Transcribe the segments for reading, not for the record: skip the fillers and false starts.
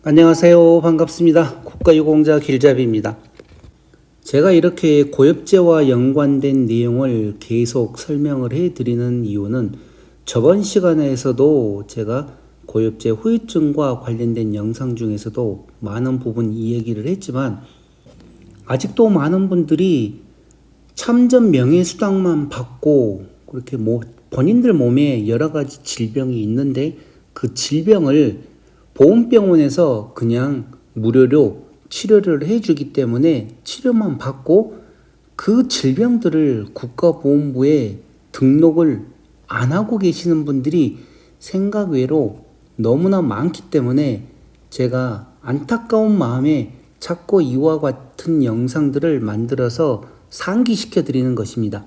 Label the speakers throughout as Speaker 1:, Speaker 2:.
Speaker 1: 안녕하세요. 반갑습니다. 국가유공자 길잡이입니다. 제가 이렇게 고엽제와 연관된 내용을 계속 설명을 해드리는 이유는 저번 시간에서도 제가 고엽제 후유증과 관련된 영상 중에서도 많은 부분 이 얘기를 했지만 아직도 많은 분들이 참전 명예수당만 받고 그렇게 본인들 몸에 여러 가지 질병이 있는데 그 질병을 보험병원에서 그냥 무료로 치료를 해주기 때문에 치료만 받고 그 질병들을 국가보험부에 등록을 안 하고 계시는 분들이 생각 외로 너무나 많기 때문에 제가 안타까운 마음에 자꾸 이와 같은 영상들을 만들어서 상기시켜 드리는 것입니다.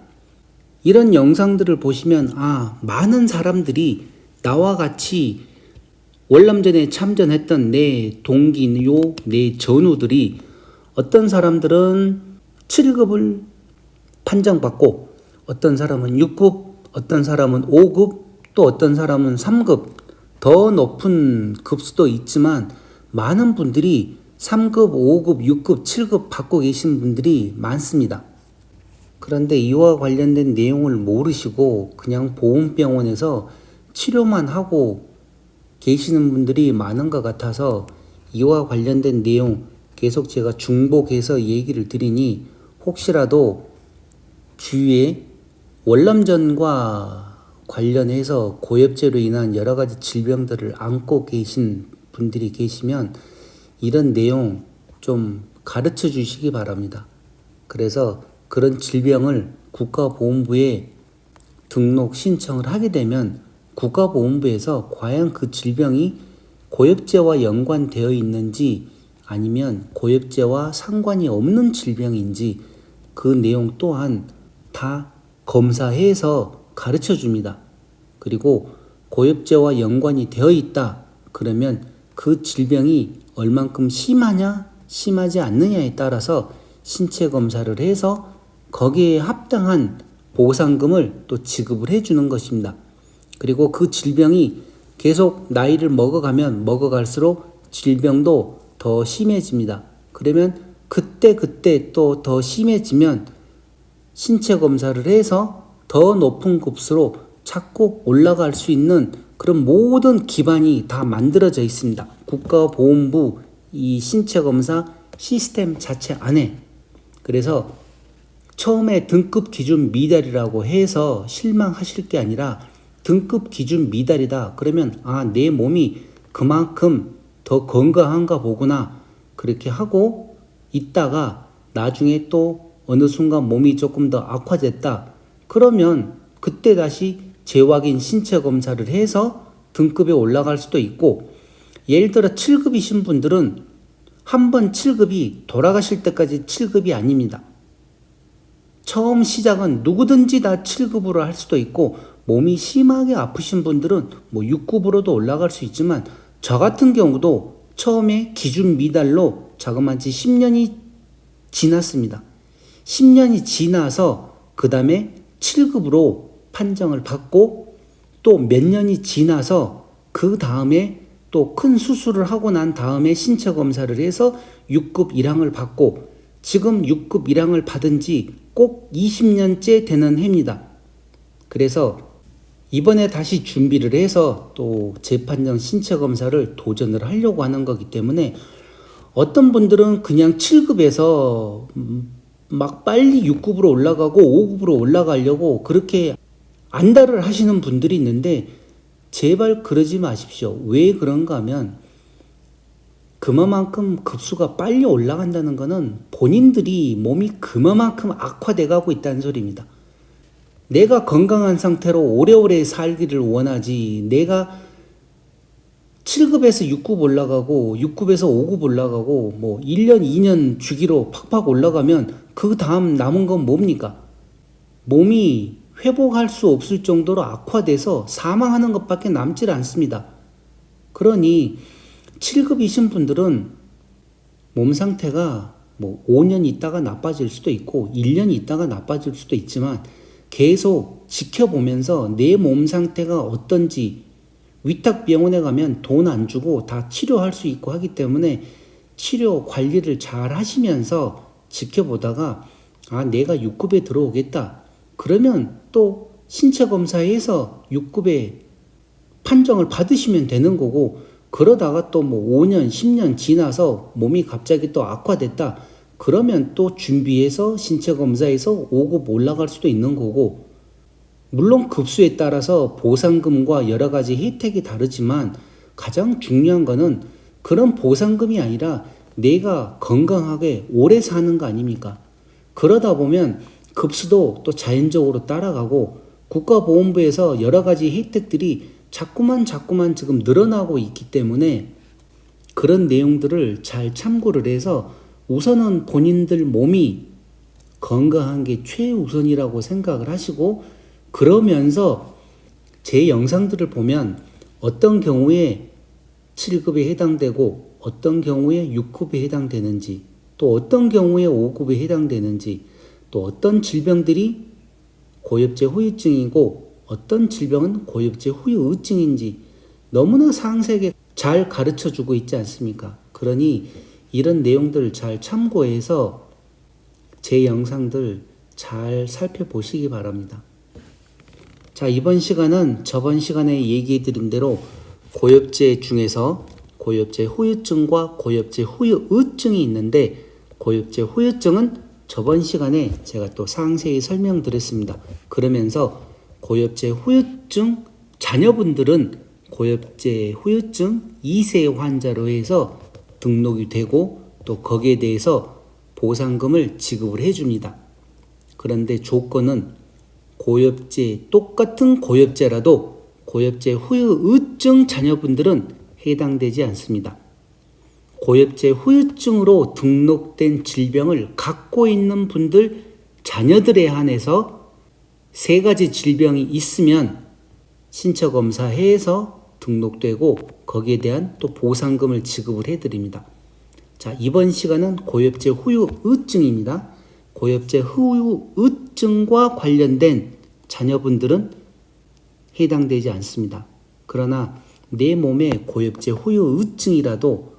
Speaker 1: 이런 영상들을 보시면 많은 사람들이 나와 같이 월남전에 참전했던 내 동기요, 내 전우들이 어떤 사람들은 7급을 판정받고 어떤 사람은 6급, 어떤 사람은 5급, 또 어떤 사람은 3급, 더 높은 급수도 있지만 많은 분들이 3급, 5급, 6급, 7급 받고 계신 분들이 많습니다. 그런데 이와 관련된 내용을 모르시고 그냥 보험병원에서 치료만 하고 계시는 분들이 많은 것 같아서 이와 관련된 내용 계속 제가 중복해서 얘기를 드리니 혹시라도 주위에 월남전과 관련해서 고엽제로 인한 여러 가지 질병들을 안고 계신 분들이 계시면 이런 내용 좀 가르쳐 주시기 바랍니다. 그래서 그런 질병을 국가보험부에 등록 신청을 하게 되면 국가보험부에서 과연 그 질병이 고엽제와 연관되어 있는지 아니면 고엽제와 상관이 없는 질병인지 그 내용 또한 다 검사해서 가르쳐 줍니다. 그리고 고엽제와 연관이 되어 있다 그러면 그 질병이 얼만큼 심하냐 심하지 않느냐에 따라서 신체 검사를 해서 거기에 합당한 보상금을 또 지급을 해주는 것입니다. 그리고 그 질병이 계속 나이를 먹어가면 먹어갈수록 질병도 더 심해집니다. 그러면 그때 또 더 심해지면 신체 검사를 해서 더 높은 급수로 자꾸 올라갈 수 있는 그런 모든 기반이 다 만들어져 있습니다. 국가보험부 이 신체 검사 시스템 자체 안에. 그래서 처음에 등급 기준 미달이라고 해서 실망하실 게 아니라 등급 기준 미달이다. 그러면 내 몸이 그만큼 더 건강한가 보구나. 그렇게 하고 있다가 나중에 또 어느 순간 몸이 조금 더 악화됐다. 그러면 그때 다시 재확인 신체 검사를 해서 등급에 올라갈 수도 있고 예를 들어 7급이신 분들은 한번 7급이 돌아가실 때까지 7급이 아닙니다. 처음 시작은 누구든지 다 7급으로 할 수도 있고 몸이 심하게 아프신 분들은 6급으로도 올라갈 수 있지만 저 같은 경우도 처음에 기준 미달로 자그마치 10년이 지났습니다. 10년이 지나서 그 다음에 7급으로 판정을 받고 또 몇 년이 지나서 그 다음에 또 큰 수술을 하고 난 다음에 신체 검사를 해서 6급 1항을 받고 지금 6급 1항을 받은 지 꼭 20년째 되는 해입니다. 그래서 이번에 다시 준비를 해서 또 재판정 신체 검사를 도전을 하려고 하는 거기 때문에 어떤 분들은 그냥 7급에서 막 빨리 6급으로 올라가고 5급으로 올라가려고 그렇게 안달을 하시는 분들이 있는데 제발 그러지 마십시오. 왜 그런가 하면 그만큼 급수가 빨리 올라간다는 것은 본인들이 몸이 그만큼 악화돼 가고 있다는 소리입니다. 내가 건강한 상태로 오래오래 살기를 원하지 내가 7급에서 6급 올라가고 6급에서 5급 올라가고 1년 2년 주기로 팍팍 올라가면 그 다음 남은 건 뭡니까? 몸이 회복할 수 없을 정도로 악화돼서 사망하는 것밖에 남질 않습니다. 그러니 7급이신 분들은 몸 상태가 5년 있다가 나빠질 수도 있고 1년 있다가 나빠질 수도 있지만 계속 지켜보면서 내 몸 상태가 어떤지 위탁병원에 가면 돈 안 주고 다 치료할 수 있고 하기 때문에 치료 관리를 잘 하시면서 지켜보다가 내가 6급에 들어오겠다. 그러면 또 신체 검사에서 6급에 판정을 받으시면 되는 거고, 그러다가 또 뭐 5년, 10년 지나서 몸이 갑자기 또 악화됐다. 그러면 또 준비해서 신체 검사에서 5급 올라갈 수도 있는 거고, 물론 급수에 따라서 보상금과 여러 가지 혜택이 다르지만 가장 중요한 거는 그런 보상금이 아니라 내가 건강하게 오래 사는 거 아닙니까? 그러다 보면 급수도 또 자연적으로 따라가고 국가보험부에서 여러 가지 혜택들이 자꾸만 지금 늘어나고 있기 때문에 그런 내용들을 잘 참고를 해서 우선은 본인들 몸이 건강한 게 최우선이라고 생각을 하시고, 그러면서 제 영상들을 보면 어떤 경우에 7급에 해당되고 어떤 경우에 6급에 해당되는지, 또 어떤 경우에 5급에 해당되는지, 또 어떤 질병들이 고엽제 후유증이고 어떤 질병은 고엽제 후유증인지 너무나 상세하게 잘 가르쳐 주고 있지 않습니까? 그러니 이런 내용들을 잘 참고해서 제 영상들 잘 살펴보시기 바랍니다. 자, 이번 시간은 저번 시간에 얘기해 드린 대로 고엽제 중에서 고엽제 후유증과 고엽제 후유증이 있는데, 고엽제 후유증은 저번 시간에 제가 또 상세히 설명드렸습니다. 그러면서 고엽제 후유증 자녀분들은 고엽제 후유증 2세 환자로 해서 등록이 되고 또 거기에 대해서 보상금을 지급을 해줍니다. 그런데 조건은 고엽제, 똑같은 고엽제라도 고엽제 후유증 자녀분들은 해당되지 않습니다. 고엽제 후유증으로 등록된 질병을 갖고 있는 분들 자녀들에 한해서 3가지 질병이 있으면 신체 검사해서 등록되고 거기에 대한 또 보상금을 지급을 해드립니다. 자, 이번 시간은 고엽제 후유증입니다. 고엽제 후유증과 관련된 자녀분들은 해당되지 않습니다. 그러나 내 몸에 고엽제 후유증이라도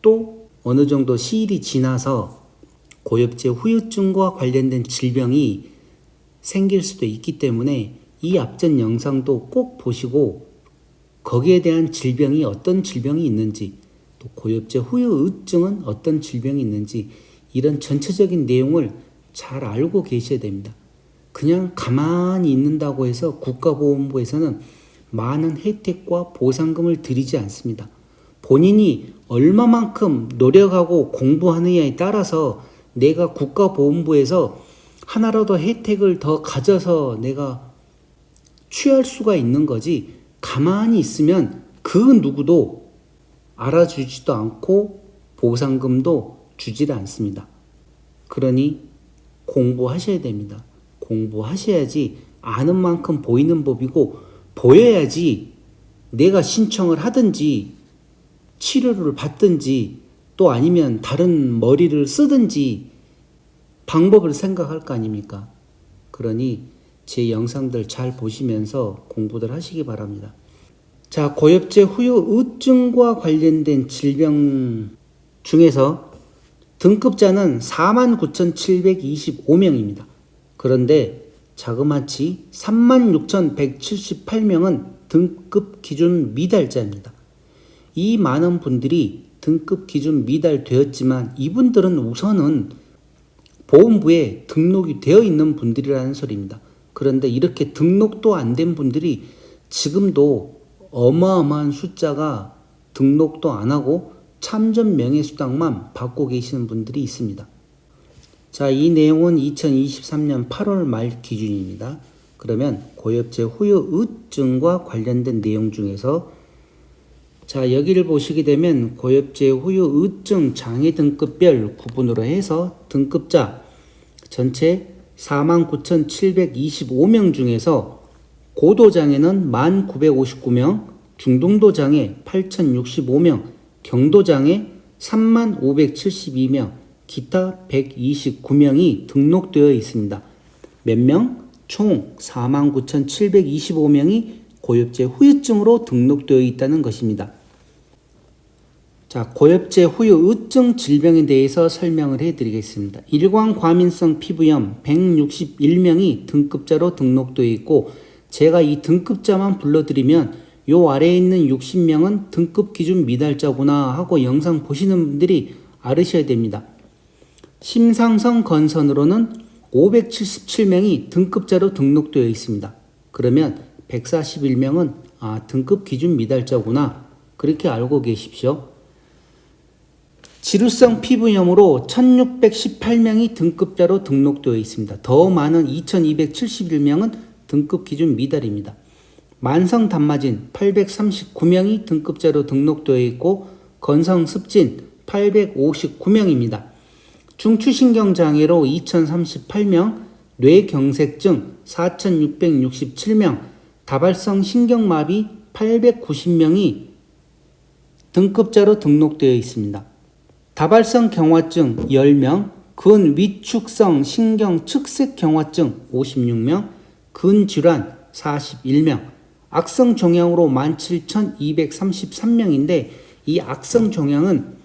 Speaker 1: 또 어느 정도 시일이 지나서 고엽제 후유증과 관련된 질병이 생길 수도 있기 때문에 이 앞전 영상도 꼭 보시고 거기에 대한 질병이 어떤 질병이 있는지, 또 고엽제 후유증은 어떤 질병이 있는지 이런 전체적인 내용을 잘 알고 계셔야 됩니다. 그냥 가만히 있는다고 해서 국가보험부에서는 많은 혜택과 보상금을 드리지 않습니다. 본인이 얼마만큼 노력하고 공부하느냐에 따라서 내가 국가보험부에서 하나라도 혜택을 더 가져서 내가 취할 수가 있는 거지, 가만히 있으면 그 누구도 알아주지도 않고 보상금도 주지를 않습니다. 그러니 공부하셔야 됩니다. 공부하셔야지 아는 만큼 보이는 법이고, 보여야지 내가 신청을 하든지 치료를 받든지 또 아니면 다른 머리를 쓰든지 방법을 생각할 거 아닙니까? 그러니 제 영상들 잘 보시면서 공부들 하시기 바랍니다. 자, 고엽제 후유증과 관련된 질병 중에서 등급자는 49,725명입니다. 그런데 자그마치 36,178명은 등급 기준 미달자입니다. 이 많은 분들이 등급 기준 미달되었지만 이분들은 우선은 보험부에 등록이 되어 있는 분들이라는 소리입니다. 그런데 이렇게 등록도 안 된 분들이 지금도 어마어마한 숫자가 등록도 안 하고 참전 명예수당만 받고 계시는 분들이 있습니다. 자, 이 내용은 2023년 8월 말 기준입니다. 그러면 고엽제 후유증과 관련된 내용 중에서 자, 여기를 보시게 되면 고엽제 후유증 장애 등급별 구분으로 해서 등급자 전체 49,725명 중에서 고도장애는 1,959명, 중등도장애 8,065명, 경도장애 35,572명, 기타 129명이 등록되어 있습니다. 몇 명? 총 49,725명이 고엽제 후유증으로 등록되어 있다는 것입니다. 자, 고엽제 후유증 질병에 대해서 설명을 해드리겠습니다. 일광과민성 피부염 161명이 등급자로 등록되어 있고, 제가 이 등급자만 불러드리면 요 아래에 있는 60명은 등급 기준 미달자구나 하고 영상 보시는 분들이 알으셔야 됩니다. 심상성 건선으로는 577명이 등급자로 등록되어 있습니다. 그러면 141명은 등급 기준 미달자구나, 그렇게 알고 계십시오. 지루성 피부염으로 1618명이 등급자로 등록되어 있습니다. 더 많은 2271명은 등급 기준 미달입니다. 만성 단마진 839명이 등급자로 등록되어 있고, 건성 습진 859명입니다. 중추신경장애로 2038명, 뇌경색증 4667명, 다발성 신경마비 890명이 등급자로 등록되어 있습니다. 다발성 경화증 10명, 근위축성 신경측색 경화증 56명, 근질환 41명, 악성 종양으로 17,233명인데, 이 악성 종양은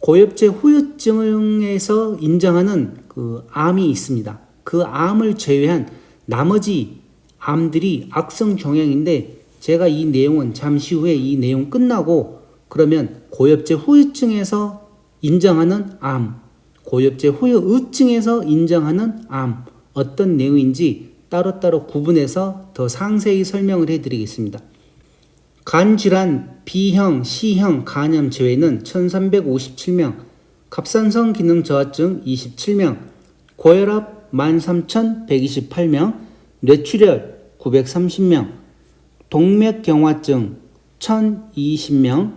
Speaker 1: 고엽제 후유증에서 인정하는 그 암이 있습니다. 그 암을 제외한 나머지 암들이 악성 종양인데, 제가 이 내용은 잠시 후에 이 내용 끝나고 그러면 고엽제 후유증에서 인정하는 암, 고엽제 후유증에서 인정하는 암, 어떤 내용인지 따로따로 구분해서 더 상세히 설명을 해드리겠습니다. 간질환 B형, C형 간염 제외는 1357명, 갑상선 기능 저하증 27명, 고혈압 13128명, 뇌출혈 930명, 동맥경화증 1020명,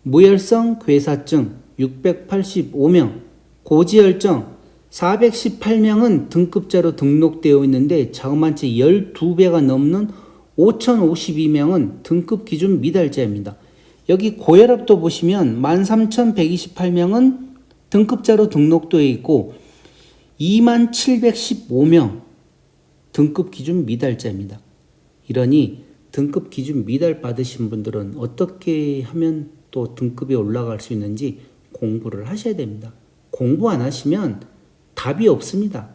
Speaker 1: 무혈성 괴사증 685명, 고지혈증 418명은 등급자로 등록되어 있는데, 자그마치 12배가 넘는 5052명은 등급 기준 미달자입니다. 여기 고혈압도 보시면 13128명은 등급자로 등록되어 있고, 2715명 등급 기준 미달자입니다. 이러니 등급 기준 미달 받으신 분들은 어떻게 하면 또 등급이 올라갈 수 있는지 공부를 하셔야 됩니다. 공부 안 하시면 답이 없습니다.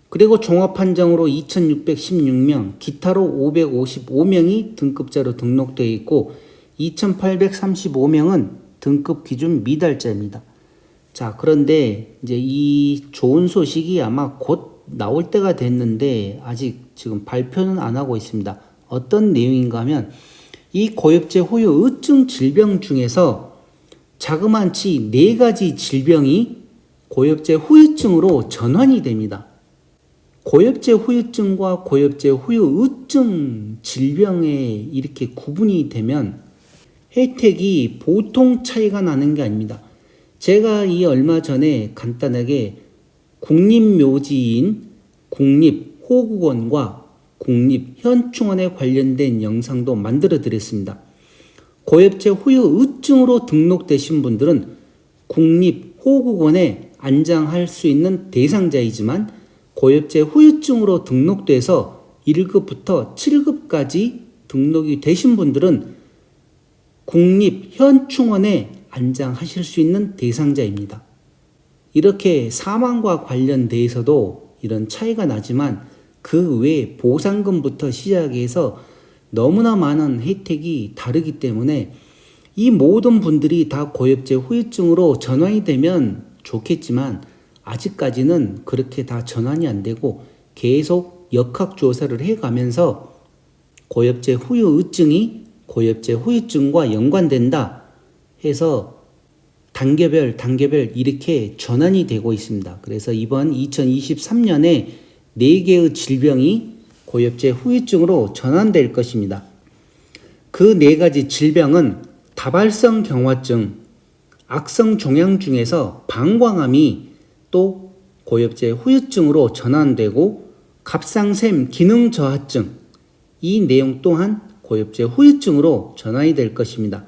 Speaker 1: 그리고 종합판정으로 2616명, 기타로 555명이 등급자로 등록되어 있고, 2835명은 등급 기준 미달자입니다. 자, 그런데 이제 이 좋은 소식이 아마 곧 나올 때가 됐는데 아직 지금 발표는 안 하고 있습니다. 어떤 내용인가 하면, 이 고엽제 후유증 질병 중에서 자그마치 4가지 질병이 고엽제 후유증으로 전환이 됩니다. 고엽제 후유증과 고엽제 후유증 질병에 이렇게 구분이 되면 혜택이 보통 차이가 나는 게 아닙니다. 제가 이 얼마 전에 간단하게 국립묘지인 국립호국원과 국립현충원에 관련된 영상도 만들어 드렸습니다. 고엽제 후유증으로 등록되신 분들은 국립호국원에 안장할 수 있는 대상자이지만, 고엽제 후유증으로 등록돼서 1급부터 7급까지 등록이 되신 분들은 국립현충원에 안장하실 수 있는 대상자입니다. 이렇게 사망과 관련돼서도 이런 차이가 나지만, 그 외에 보상금부터 시작해서 너무나 많은 혜택이 다르기 때문에 이 모든 분들이 다 고엽제 후유증으로 전환이 되면 좋겠지만, 아직까지는 그렇게 다 전환이 안 되고 계속 역학조사를 해가면서 고엽제 후유증이 고엽제 후유증과 연관된다 해서 단계별 이렇게 전환이 되고 있습니다. 그래서 이번 2023년에 4개의 질병이 고엽제 후유증으로 전환될 것입니다. 그 4가지 질병은 다발성 경화증, 악성 종양 중에서 방광암이 또 고엽제 후유증으로 전환되고, 갑상샘 기능 저하증, 이 내용 또한 고엽제 후유증으로 전환이 될 것입니다.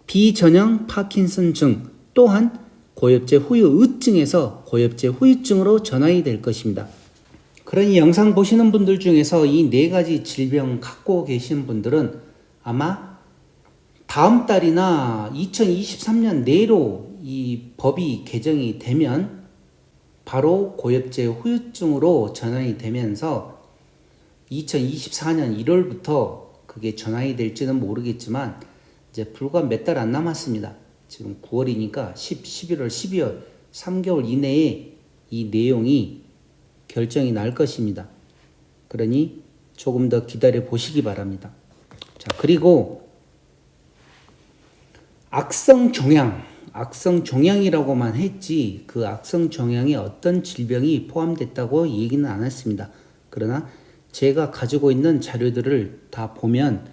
Speaker 1: 비전형 파킨슨증 또한 고엽제 후유증에서 고엽제 후유증으로 전환이 될 것입니다. 그런 이 영상 보시는 분들 중에서 이 네 가지 질병 갖고 계신 분들은 아마 다음 달이나 2023년 내로 이 법이 개정이 되면 바로 고엽제 후유증으로 전환이 되면서 2024년 1월부터 그게 전환이 될지는 모르겠지만 이제 불과 몇 달 안 남았습니다. 지금 9월이니까 11월, 12월 3개월 이내에 이 내용이 결정이 날 것입니다. 그러니 조금 더 기다려 보시기 바랍니다. 자, 그리고 악성 종양이라고만 했지 그 악성 종양에 어떤 질병이 포함됐다고 얘기는 안 했습니다. 그러나 제가 가지고 있는 자료들을 다 보면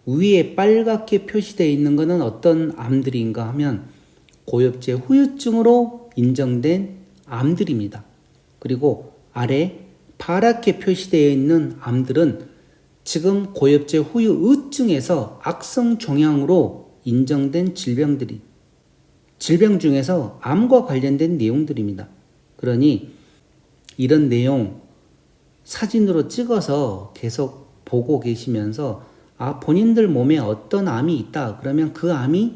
Speaker 1: 위에 빨갛게 표시되어 있는 것은 어떤 암들인가 하면 고엽제 후유증으로 인정된 암들입니다. 그리고 아래 파랗게 표시되어 있는 암들은 지금 고엽제 후유증에서 악성 종양으로 인정된 질병 중에서 암과 관련된 내용들입니다. 그러니 이런 내용 사진으로 찍어서 계속 보고 계시면서 본인들 몸에 어떤 암이 있다 그러면 그 암이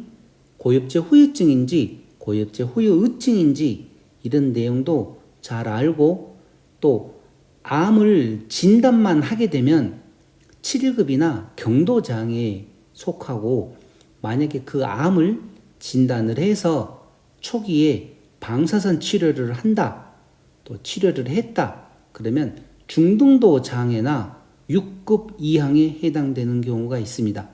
Speaker 1: 고엽제 후유증인지 고엽제 후유증인지 이런 내용도 잘 알고 또 암을 진단만 하게 되면 7급이나 경도장애에 속하고 만약에 그 암을 진단을 해서 초기에 방사선 치료를 한다 또 치료를 했다 그러면 중등도 장애나 6급 이상에 해당되는 경우가 있습니다.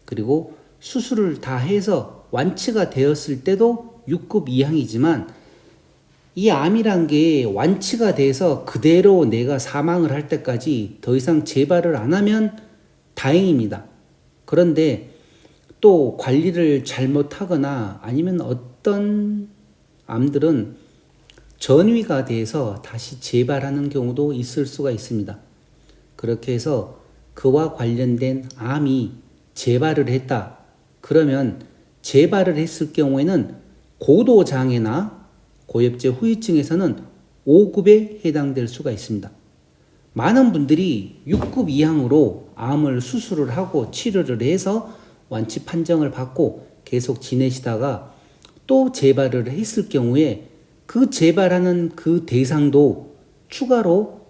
Speaker 1: 그리고 수술을 다 해서 완치가 되었을 때도 6급 이상이지만 이 암이란 게 완치가 돼서 그대로 내가 사망을 할 때까지 더 이상 재발을 안 하면 다행입니다. 그런데 또 관리를 잘못하거나 아니면 어떤 암들은 전이가 돼서 다시 재발하는 경우도 있을 수가 있습니다. 그렇게 해서 그와 관련된 암이 재발을 했다. 그러면 재발을 했을 경우에는 고도장애나 고엽제 후유증에서는 5급에 해당될 수가 있습니다. 많은 분들이 6급 이상으로 암을 수술을 하고 치료를 해서 완치 판정을 받고 계속 지내시다가 또 재발을 했을 경우에 그 재발하는 그 대상도 추가로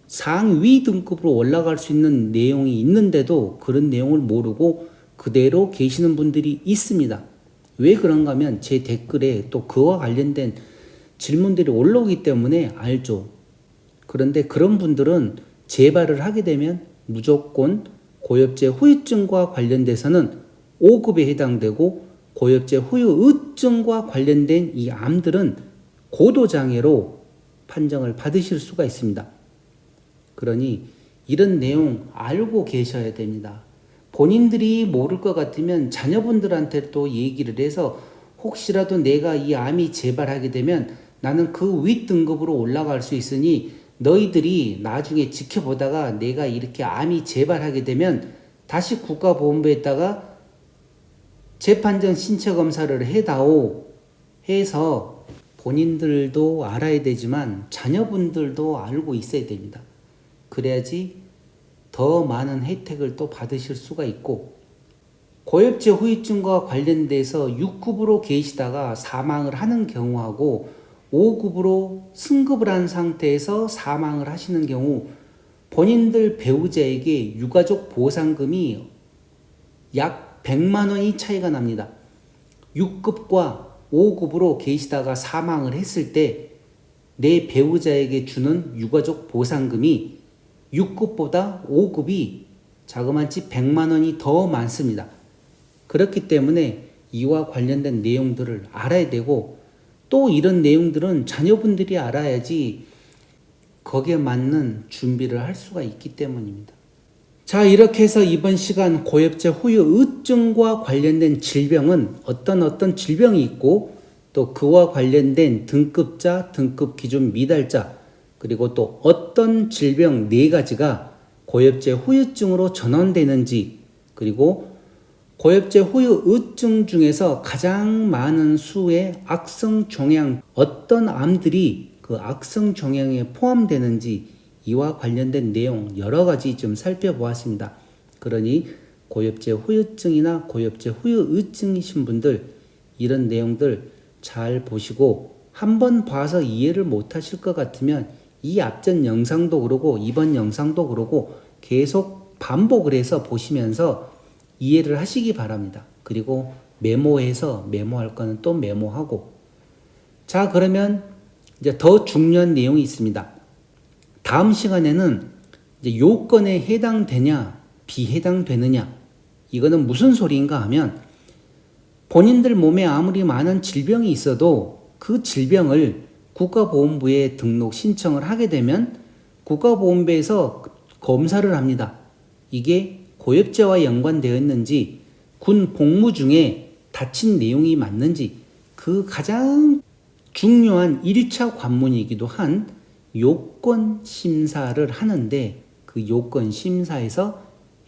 Speaker 1: 상위 등급으로 올라갈 수 있는 내용이 있는데도 그런 내용을 모르고 그대로 계시는 분들이 있습니다. 왜 그런가 하면 제 댓글에 또 그와 관련된 질문들이 올라오기 때문에 알죠. 그런데 그런 분들은 재발을 하게 되면 무조건 고엽제 후유증과 관련돼서는 5급에 해당되고 고엽제 후유증과 관련된 이 암들은 고도장애로 판정을 받으실 수가 있습니다. 그러니 이런 내용 알고 계셔야 됩니다. 본인들이 모를 것 같으면 자녀분들한테 또 얘기를 해서 혹시라도 내가 이 암이 재발하게 되면 나는 그 윗등급으로 올라갈 수 있으니 너희들이 나중에 지켜보다가 내가 이렇게 암이 재발하게 되면 다시 국가보건부에다가 재판정 신체검사를 해다오 해서 본인들도 알아야 되지만 자녀분들도 알고 있어야 됩니다. 그래야지 더 많은 혜택을 또 받으실 수가 있고 고엽제 후유증과 관련돼서 6급으로 계시다가 사망을 하는 경우하고 5급으로 승급을 한 상태에서 사망을 하시는 경우 본인들 배우자에게 유가족 보상금이 약 100만 원이 차이가 납니다. 6급과 5급으로 계시다가 사망을 했을 때 내 배우자에게 주는 유가족 보상금이 6급보다 5급이 자그마치 100만 원이 더 많습니다. 그렇기 때문에 이와 관련된 내용들을 알아야 되고 또 이런 내용들은 자녀분들이 알아야지 거기에 맞는 준비를 할 수가 있기 때문입니다. 자, 이렇게 해서 이번 시간 고엽제 후유증과 관련된 질병은 어떤 질병이 있고 또 그와 관련된 등급자, 등급 기준 미달자 그리고 또 어떤 질병 4가지가 고엽제 후유증으로 전환되는지 그리고 고엽제 후유증 중에서 가장 많은 수의 악성 종양 어떤 암들이 그 악성 종양에 포함되는지 이와 관련된 내용 여러 가지 좀 살펴보았습니다. 그러니 고엽제 후유증이나 고엽제 후유의증이신 분들 이런 내용들 잘 보시고 한번 봐서 이해를 못 하실 것 같으면 이 앞전 영상도 그러고 이번 영상도 그러고 계속 반복을 해서 보시면서 이해를 하시기 바랍니다. 그리고 메모해서 메모할 거는 또 메모하고. 자, 그러면 이제 더 중요한 내용이 있습니다. 다음 시간에는 이제 요건에 해당되냐 비해당되느냐 이거는 무슨 소리인가 하면 본인들 몸에 아무리 많은 질병이 있어도 그 질병을 국가보건부에 등록 신청을 하게 되면 국가보건부에서 검사를 합니다. 이게 고엽제와 연관되어 있는지 군 복무 중에 다친 내용이 맞는지 그 가장 중요한 1차 관문이기도 한 요건 심사를 하는데 그 요건 심사에서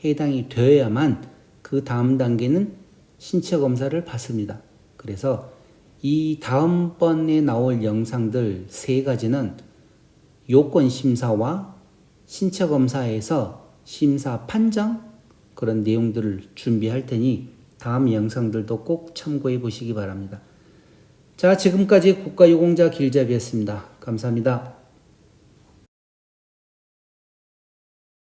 Speaker 1: 해당이 되어야만 그 다음 단계는 신체 검사를 받습니다. 그래서 이 다음번에 나올 영상들 3가지는 요건 심사와 신체 검사에서 심사 판정 그런 내용들을 준비할 테니 다음 영상들도 꼭 참고해 보시기 바랍니다. 자, 지금까지 국가유공자 길잡이였습니다. 감사합니다.